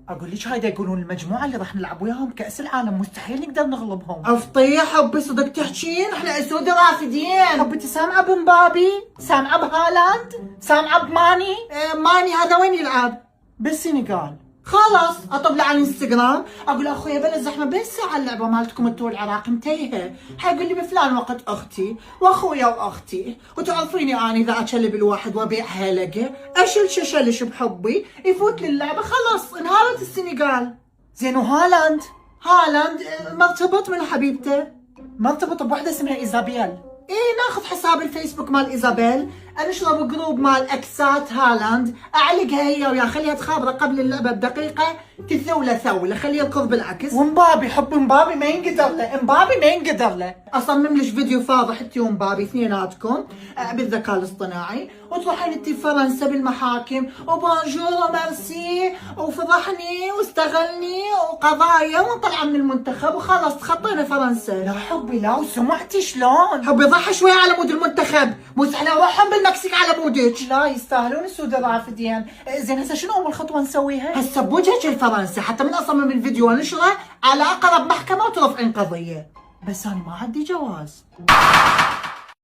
اقول لك هاي يقولون المجموعه اللي راح نلعب وياهم كاس العالم مستحيل نقدر نغلبهم. افطي حبي صدق تحجين، احنا اسود رافدين. حبيتي سامعه بمبابي؟ سامعه بهالاند؟ سامعه بماني؟ ماني هذا وين يلعب؟ بالسنغال. خلاص اطب له على الانستغرام اقول اخويا بلا زحمه بس ساعه اللعبه مالتكم انتوا العراق انتهى، حيقول لي بفلان وقت اختي واخويا واختي، وتعرفيني انا اذا اكلب الواحد وابيع هلقه اشلش اشلش بحبي يفوت للعبه خلاص انهارت السنغال. زين وهالاند؟ هالاند مرتبط من حبيبته، مرتبط بوحده اسمها ايزابيل. ايه ناخذ حساب الفيسبوك مال ايزابيل، انشره بجروب مال اكسات هالاند، اعلقها هي وياه خليها تخابره قبل اللعبه بدقيقه تثوله ثوله، خليه يركض بالعكس. ومبابي حب مبابي ما ينقدر له، مبابي ما ينقدر له. اصمم لك فيديو فاضح انت ومبابي اثنيناتكم بالذكاء الاصطناعي، وتروحين انت فرنسا بالمحاكم وبونجور وميرسي وفضحني واستغلني وقضايا ونطلع من المنتخب وخلاص تخطينا فرنسا. لا حبي لا، وسمعتي شلون؟ حبي ضحى شوي على مود المنتخب، مو احنا نروحهم بالمكسيك على مودك. لا يستاهلون السود الرافدين. زين هسه شنو اول خطوه نسويها؟ هسه بوجهك لفرنسا حتى من اصمم الفيديو ونشره على اقرب محكمه وترفعين قضيه. بس انا ما عندي جواز.